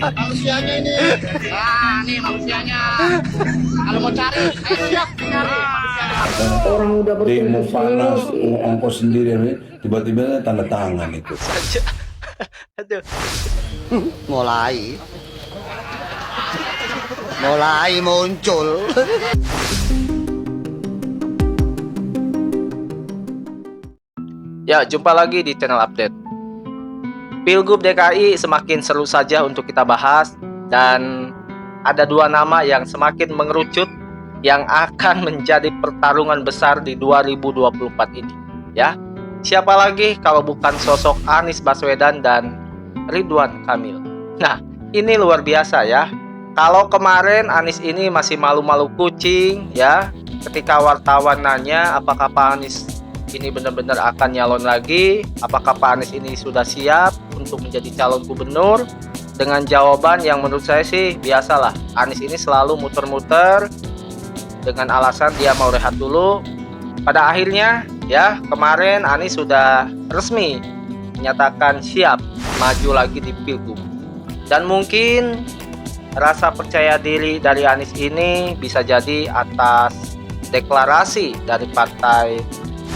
Manusianya ini. Nah, nih manusianya. Kalau mau cari, saya siap cari manusianya. Orang udah demo panas, ongkos sendiri, tiba-tiba tanda tangan itu. Saja. Aduh. Mulai muncul. Ya, jumpa lagi di channel update. Pilgub DKI semakin seru saja untuk kita bahas, dan ada dua nama yang semakin mengerucut yang akan menjadi pertarungan besar di 2024 ini. Ya, siapa lagi kalau bukan sosok Anies Baswedan dan Ridwan Kamil. Nah, ini luar biasa ya. Kalau kemarin Anies ini masih malu-malu kucing ya, ketika wartawan nanya apakah Pak Anies ini benar-benar akan nyalon lagi, apakah Pak Anies ini sudah siap untuk menjadi calon gubernur, dengan jawaban yang menurut saya sih biasalah. Anies ini selalu muter-muter dengan alasan dia mau rehat dulu. Pada akhirnya ya, kemarin Anies sudah resmi menyatakan siap maju lagi di Pilgub. Dan mungkin rasa percaya diri dari Anies ini bisa jadi atas deklarasi dari partai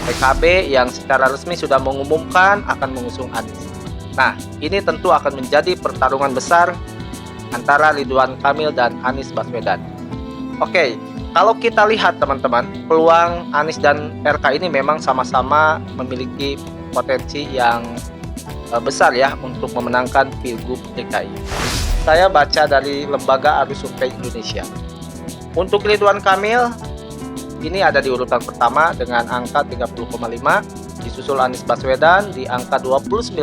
PKB yang secara resmi sudah mengumumkan akan mengusung Anies. Nah, ini tentu akan menjadi pertarungan besar antara Ridwan Kamil dan Anies Baswedan. Oke, kalau kita lihat teman-teman, peluang Anies dan RK ini memang sama-sama memiliki potensi yang besar ya untuk memenangkan Pilgub DKI. Saya baca dari lembaga Arus Survei Indonesia. Untuk Ridwan Kamil, ini ada di urutan pertama dengan angka 30,5, disusul Anies Baswedan di angka 29%,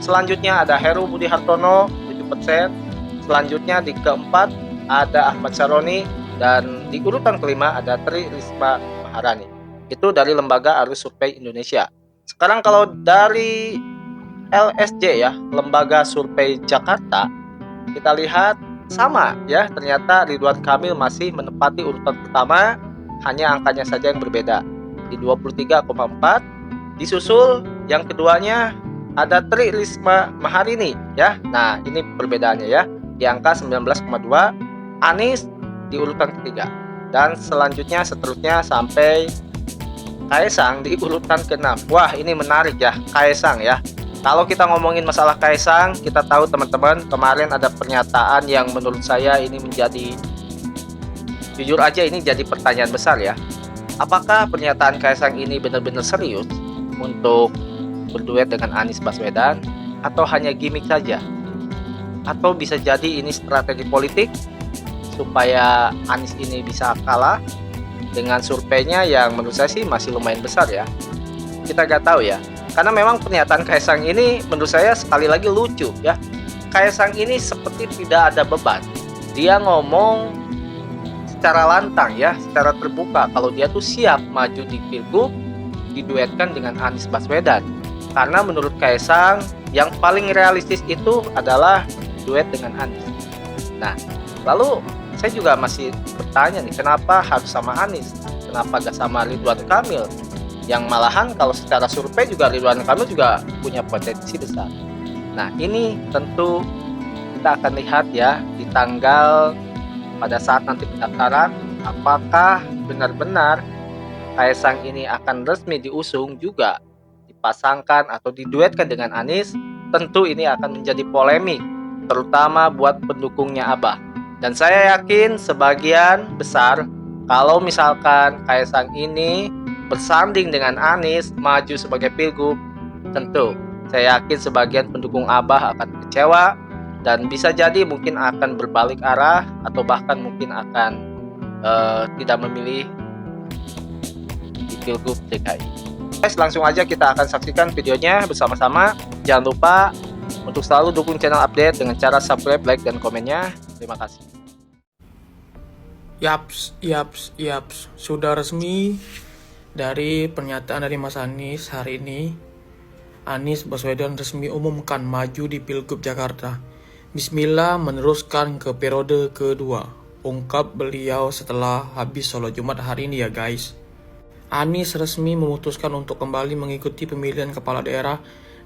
selanjutnya ada Heru Budi Hartono 7%, selanjutnya di keempat ada Ahmad Syaroni, dan di urutan kelima ada Tri Risma Maharani. Itu dari lembaga Arus Survei Indonesia. Sekarang kalau dari LSJ ya, Lembaga Survei Jakarta, kita lihat sama ya, ternyata Ridwan Kamil masih menempati urutan pertama, hanya angkanya saja yang berbeda di 23,4. Disusul yang keduanya ada Tri Risma Maharini ya. Nah, ini perbedaannya ya, di angka 19,2. Anies di urutan ketiga, dan selanjutnya seterusnya sampai Kaesang di urutan ke-6. Wah, ini menarik ya, Kaesang ya. Kalau kita ngomongin masalah Kaesang, kita tahu teman-teman, kemarin ada pernyataan yang menurut saya ini menjadi, jujur aja ini jadi pertanyaan besar ya. Apakah pernyataan Kaesang ini benar-benar serius untuk berduet dengan Anies Baswedan, atau hanya gimmick saja? Atau bisa jadi ini strategi politik supaya Anies ini bisa kalah dengan surveinya yang menurut saya sih masih lumayan besar ya. Kita nggak tahu ya. Karena memang pernyataan Kaesang ini menurut saya sekali lagi lucu ya. Kaesang ini seperti tidak ada beban. Dia ngomong secara lantang ya, secara terbuka kalau dia tuh siap maju di Pilgub diduetkan dengan Anies Baswedan. Karena menurut Kaesang yang paling realistis itu adalah duet dengan Anies. Nah, lalu saya juga masih bertanya nih, kenapa harus sama Anies? Kenapa gak sama Ridwan Kamil? Yang malahan kalau secara survei juga Ridwan Kamil juga punya potensi besar. Nah, ini tentu kita akan lihat ya di tanggal pada saat nanti pendaftaran, apakah benar-benar Kaesang ini akan resmi diusung juga dipasangkan atau diduetkan dengan Anies. Tentu ini akan menjadi polemik, terutama buat pendukungnya Abah. Dan saya yakin sebagian besar kalau misalkan Kaesang ini bersanding dengan Anies maju sebagai Pilgub, tentu saya yakin sebagian pendukung Abah akan kecewa dan bisa jadi mungkin akan berbalik arah atau bahkan mungkin akan tidak memilih di Pilgub DKI. Guys, langsung aja kita akan saksikan videonya bersama-sama. Jangan lupa untuk selalu dukung channel update dengan cara subscribe, like, dan komennya. Terima kasih. Yaps, sudah resmi dari pernyataan dari Mas Anies hari ini. Anies Baswedan resmi umumkan maju di Pilgub Jakarta. Bismillah meneruskan ke periode kedua, ungkap beliau setelah habis sholat Jumat hari ini ya guys. Anies resmi memutuskan untuk kembali mengikuti pemilihan kepala daerah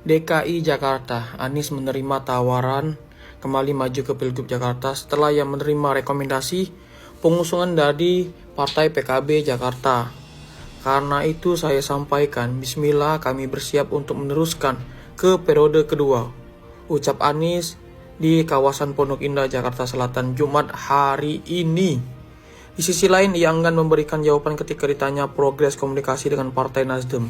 DKI Jakarta, Anies menerima tawaran kembali maju ke Pilgub Jakarta setelah ia menerima rekomendasi pengusungan dari Partai PKB Jakarta. Karena itu saya sampaikan, bismillah kami bersiap untuk meneruskan ke periode kedua. Ucap Anies di kawasan Pondok Indah, Jakarta Selatan, Jumat hari ini. Di sisi lain, ia enggan memberikan jawaban ketika ditanya progres komunikasi dengan Partai Nasdem.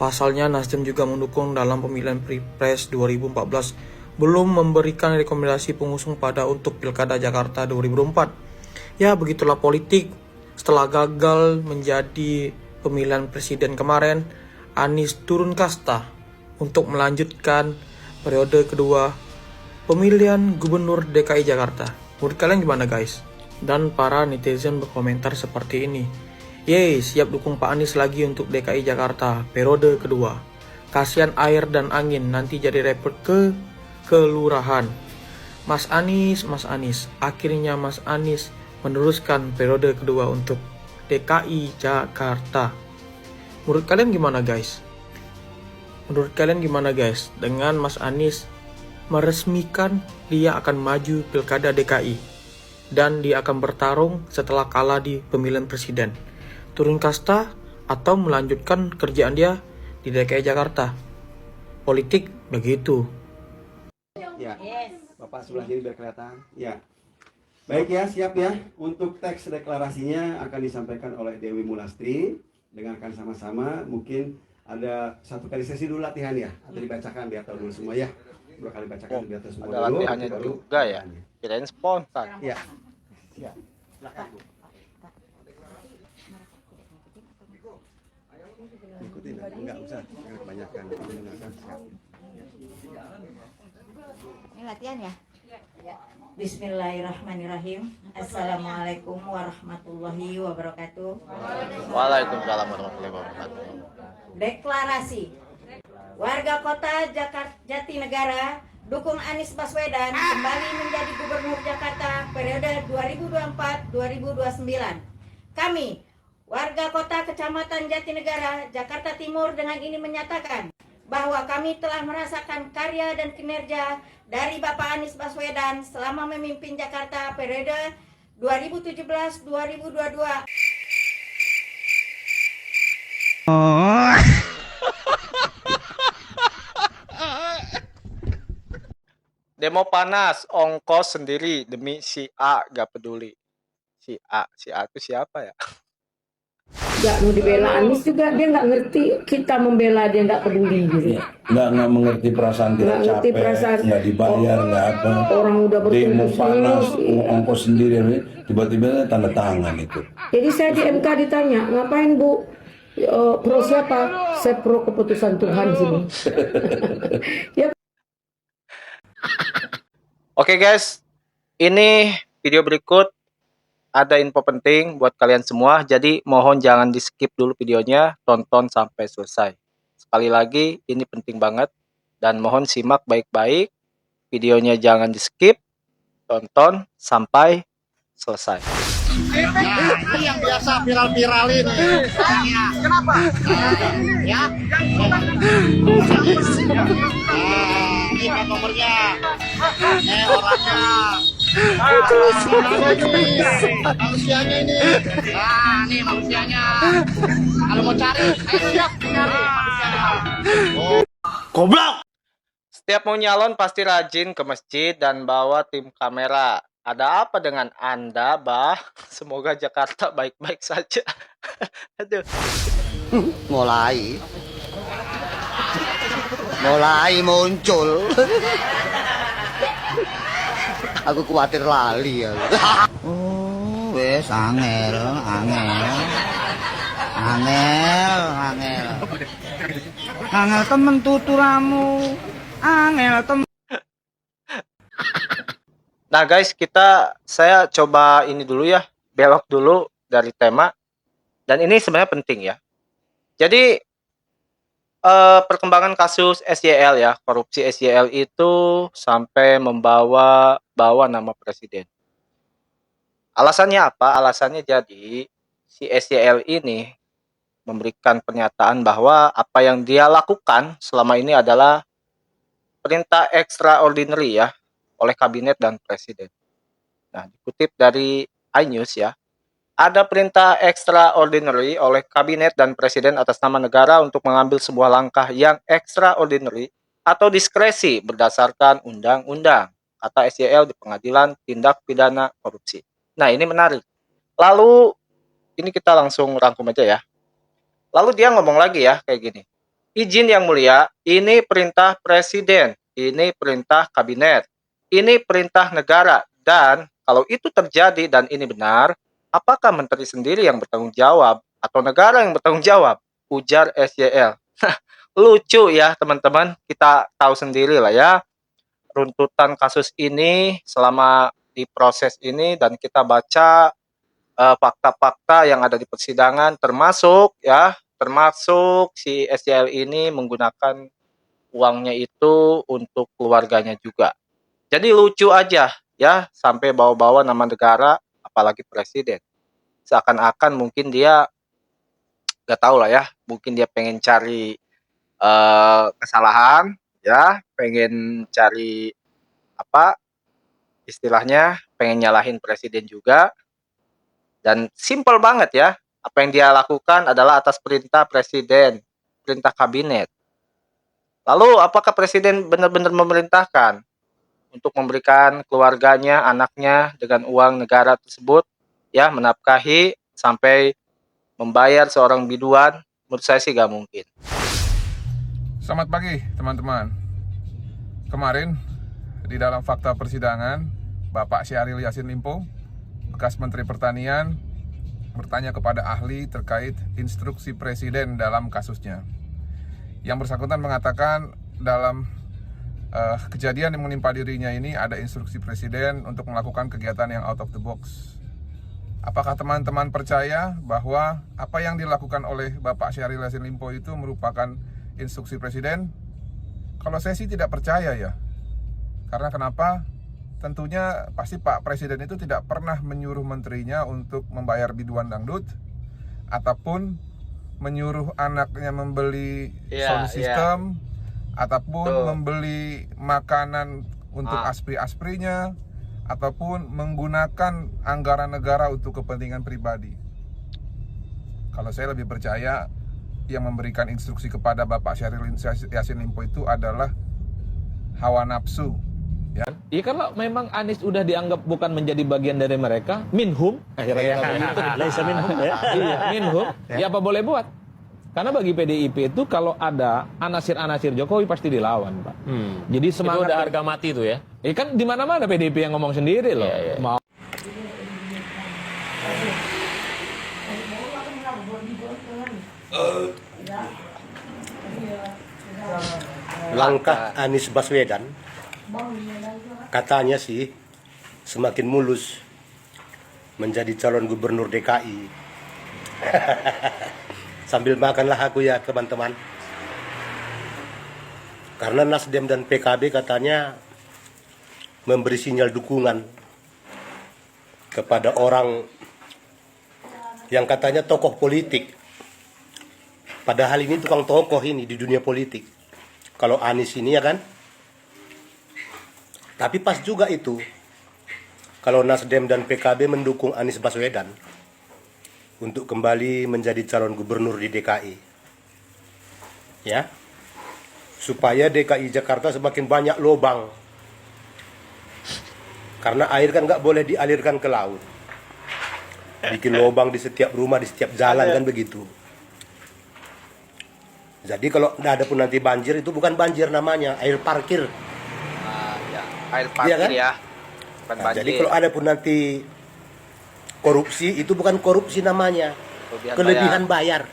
Pasalnya, Nasdem juga mendukung dalam pemilihan Pilpres 2014, belum memberikan rekomendasi pengusung pada untuk Pilkada Jakarta 2004. Ya, begitulah politik. Setelah gagal menjadi pemilihan presiden kemarin, Anies turun kasta untuk melanjutkan periode kedua pemilihan gubernur DKI Jakarta. Menurut kalian gimana guys? Dan para netizen berkomentar seperti ini. Yeay, siap dukung Pak Anies lagi untuk DKI Jakarta periode kedua. Kasihan air dan angin, nanti jadi repot ke kelurahan. Mas Anies. Akhirnya Mas Anies meneruskan periode kedua untuk DKI Jakarta. Menurut kalian gimana guys? Dengan Mas Anies meresmikan dia akan maju Pilkada DKI dan dia akan bertarung setelah kalah di pemilihan presiden. Turun kasta atau melanjutkan kerjaan dia di DKI Jakarta. Politik begitu. Ya, Bapak sebelah sini biar kelihatan. Ya, baik ya, siap ya. Untuk teks deklarasinya akan disampaikan oleh Dewi Mulastri. Dengarkan sama-sama. Mungkin ada satu kali sesi dulu latihan ya, atau dibacakan biar tahu dulu semua ya. 2 kali bacakan biar tahu semua Ada dulu. latihannya baru juga ya. Kirain spontan. Ya. Ya. Silakan Bu. Ikutin, enggak usah, jangan kebanyakan. Dengarkan, siap. Ini latihan ya? Bismillahirrahmanirrahim. Assalamualaikum warahmatullahi wabarakatuh. Waalaikumsalam warahmatullahi wabarakatuh. Deklarasi. Warga kota Jatinegara dukung Anies Baswedan kembali menjadi Gubernur Jakarta periode 2024-2029. Kami, warga kota Kecamatan Jatinegara, Jakarta Timur dengan ini menyatakan bahwa kami telah merasakan karya dan kinerja dari Bapak Anies Baswedan selama memimpin Jakarta periode 2017-2022. Demo panas, ongkos sendiri demi si A, gak peduli. Si A itu siapa ya? Nggak mau dibela Anies juga, dia nggak ngerti kita membela dia, nggak peduli gitu. Nggak mengerti perasaan kita, Nggak ngerti capek, perasaan. nggak dibayar, nggak apa. Orang udah Demo berkumpul panas, sendiri. ongkos sendiri, tiba-tiba tanda tangan itu. Jadi saya di MK ditanya, ngapain Bu? Pro siapa? Saya pro keputusan Tuhan sini. Ya. Oke guys, ini video berikut ada info penting buat kalian semua. Jadi mohon jangan di skip dulu videonya, tonton sampai selesai. Sekali lagi ini penting banget dan mohon simak baik-baik. Videonya jangan di skip, tonton sampai selesai. Nah, ini yang biasa viral-viralin nih. Kenapa? Ya. Ini kan nomornya. Orangnya. Manusianya ini. Nah, ini manusianya. Kalau mau cari, siap cari manusianya. Goblok. Setiap mau nyalon pasti rajin ke masjid dan bawa tim kamera. Ada apa dengan Anda, Bah? Semoga Jakarta baik-baik saja. Aduh. mulai muncul. Aku khawatir lali ya. Oh, wes angel. Angel temen tuturamu. Angel temen. Nah guys, saya coba ini dulu ya, belok dulu dari tema. Dan ini sebenarnya penting ya. Jadi perkembangan kasus SYL ya, korupsi SYL itu sampai bawa nama presiden. Alasannya apa? Alasannya jadi si SYL ini memberikan pernyataan bahwa apa yang dia lakukan selama ini adalah perintah extraordinary ya oleh kabinet dan presiden. Nah, dikutip dari iNews ya, ada perintah extraordinary oleh kabinet dan presiden atas nama negara untuk mengambil sebuah langkah yang extraordinary atau diskresi berdasarkan undang-undang, kata SYL di Pengadilan Tindak Pidana Korupsi. Nah, ini menarik. Lalu ini kita langsung rangkum aja ya. Lalu dia ngomong lagi ya kayak gini. Izin yang mulia, ini perintah presiden, ini perintah kabinet, ini perintah negara, dan kalau itu terjadi dan ini benar, apakah menteri sendiri yang bertanggung jawab atau negara yang bertanggung jawab? Ujar SYL. Lucu ya teman-teman, kita tahu sendiri lah ya runtutan kasus ini selama di proses ini, dan kita baca fakta-fakta yang ada di persidangan, termasuk si SYL ini menggunakan uangnya itu untuk keluarganya juga. Jadi lucu aja ya, sampai bawa-bawa nama negara, apalagi presiden. Seakan-akan mungkin dia gak tahu lah ya, mungkin dia pengen cari kesalahan ya, pengen cari apa istilahnya, pengen nyalahin presiden juga. Dan simple banget ya, apa yang dia lakukan adalah atas perintah presiden, perintah kabinet. Lalu apakah presiden benar-benar memerintahkan untuk memberikan keluarganya, anaknya dengan uang negara tersebut ya, menafkahi sampai membayar seorang biduan? Menurut saya sih gak mungkin. Selamat pagi teman-teman. Kemarin di dalam fakta persidangan, Bapak Syahril Yassin Limpo, bekas Menteri Pertanian, bertanya kepada ahli terkait instruksi presiden dalam kasusnya. Yang bersangkutan mengatakan dalam kejadian yang menimpa dirinya ini ada instruksi presiden untuk melakukan kegiatan yang out of the box. Apakah teman-teman percaya bahwa apa yang dilakukan oleh Bapak Syahril Yassin Limpo itu merupakan instruksi presiden? Kalau saya sih tidak percaya ya. Karena kenapa? Tentunya pasti Pak Presiden itu tidak pernah menyuruh menterinya untuk membayar biduan dangdut, ataupun menyuruh anaknya membeli sound system, ataupun membeli makanan untuk aspri-asprinya, ataupun menggunakan anggaran negara untuk kepentingan pribadi. Kalau saya lebih percaya yang memberikan instruksi kepada Bapak Syahril Yassin Limpo itu adalah hawa nafsu. Ya. Ya kalau memang Anies udah dianggap bukan menjadi bagian dari mereka, minhum, akhirnya minhum ya. Iya, minhum. Ya apa boleh buat? Karena bagi PDIP itu kalau ada anasir-anasir Jokowi pasti dilawan, Pak. Jadi semangat. Itu udah harga mati itu ya. Kan di mana-mana PDIP yang ngomong sendiri loh. Mau langkah Anies Baswedan katanya sih semakin mulus menjadi calon gubernur DKI. Sambil makanlah aku ya teman-teman. Karena Nasdem dan PKB katanya memberi sinyal dukungan kepada orang yang katanya tokoh politik. Padahal ini tukang tokoh ini di dunia politik. Kalau Anies ini ya kan. Tapi pas juga itu, kalau Nasdem dan PKB mendukung Anies Baswedan untuk kembali menjadi calon gubernur di DKI. Ya. Supaya DKI Jakarta semakin banyak lubang. Karena air kan nggak boleh dialirkan ke laut. Bikin lubang di setiap rumah, di setiap jalan kan begitu. Jadi kalau ada pun nanti banjir, itu bukan banjir namanya, air parkir. Air parkir kan? Ya. Nah, jadi kalau ada pun nanti korupsi, itu bukan korupsi namanya, kelebihan bayar.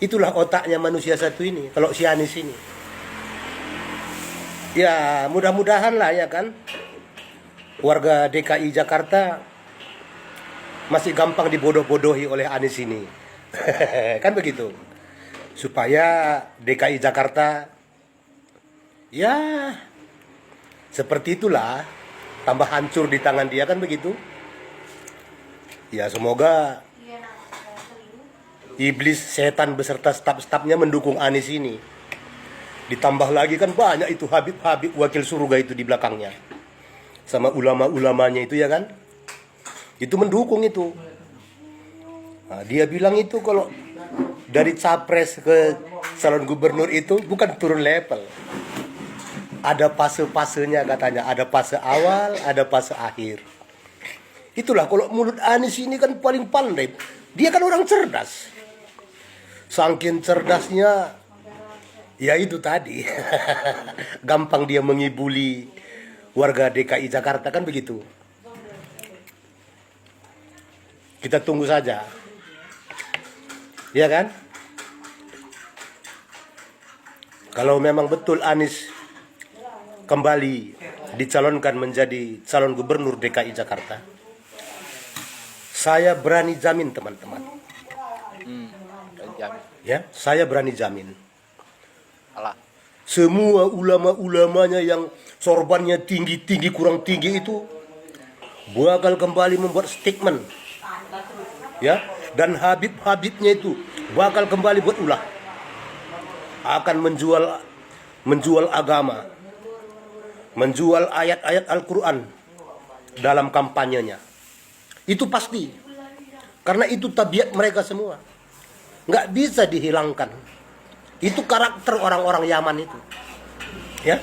Itulah otaknya manusia satu ini, kalau si Anies ini. Ya mudah-mudahan lah ya kan, warga DKI Jakarta masih gampang dibodoh-bodohi oleh Anies ini. Kan begitu. Supaya DKI Jakarta ya seperti itulah, tambah hancur di tangan dia kan begitu. Ya semoga iblis setan beserta staf-stafnya mendukung Anies ini. Ditambah lagi kan banyak itu Habib-Habib wakil surga itu di belakangnya. Sama ulama-ulamanya itu ya kan. Itu mendukung itu. Nah, dia bilang itu kalau dari capres ke calon gubernur itu bukan turun level. Ada fase-fasenya katanya. Ada fase awal, ada fase akhir. Itulah kalau mulut Anies ini kan paling pandai. Dia kan orang cerdas. Saking cerdasnya, ya itu tadi. Gampang dia mengibuli warga DKI Jakarta kan begitu. Kita tunggu saja. Ya kan? Kalau memang betul Anies kembali dicalonkan menjadi calon gubernur DKI Jakarta, saya berani jamin teman-teman. Ya, saya berani jamin. Semua ulama-ulamanya yang sorbannya tinggi-tinggi kurang tinggi itu bakal kembali membuat statement. Ya, dan Habib-Habibnya itu bakal kembali buat ulah. Akan menjual agama, menjual ayat-ayat Al-Quran dalam kampanyenya. Itu pasti. Karena itu tabiat mereka semua. Nggak bisa dihilangkan. Itu karakter orang-orang Yaman itu. Ya.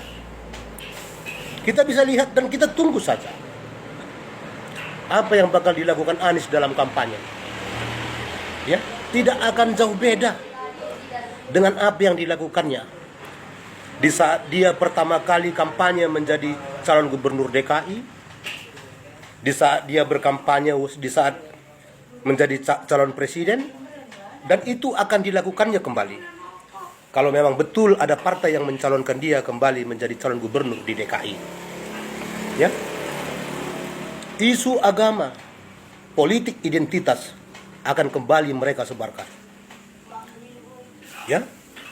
Kita bisa lihat dan kita tunggu saja. Apa yang bakal dilakukan Anies dalam kampanye. Ya, tidak akan jauh beda dengan apa yang dilakukannya di saat dia pertama kali kampanye menjadi calon gubernur DKI, di saat dia berkampanye di saat menjadi calon presiden, dan itu akan dilakukannya kembali kalau memang betul ada partai yang mencalonkan dia kembali menjadi calon gubernur di DKI. Ya, isu agama, politik identitas akan kembali mereka sebarkan. Ya,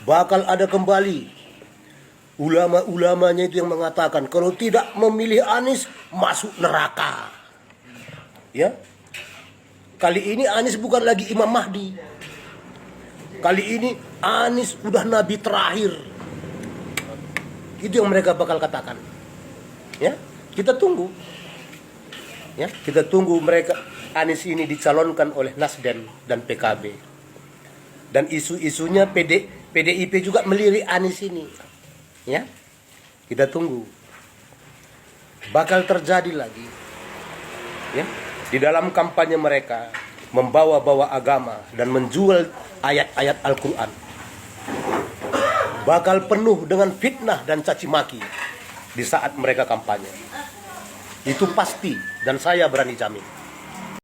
bakal ada kembali ulama-ulamanya itu yang mengatakan kalau tidak memilih Anies masuk neraka. Ya, kali ini Anies bukan lagi Imam Mahdi. Kali ini Anies udah nabi terakhir. Itu yang mereka bakal katakan. Ya, kita tunggu. Ya, kita tunggu mereka. Anies ini dicalonkan oleh Nasdem dan PKB. Dan isu-isunya PDIP juga melirik Anies ini. Ya, kita tunggu. Bakal terjadi lagi. Ya, di dalam kampanye mereka membawa-bawa agama dan menjual ayat-ayat Al-Quran. Bakal penuh dengan fitnah dan caci maki di saat mereka kampanye. Itu pasti dan saya berani jamin.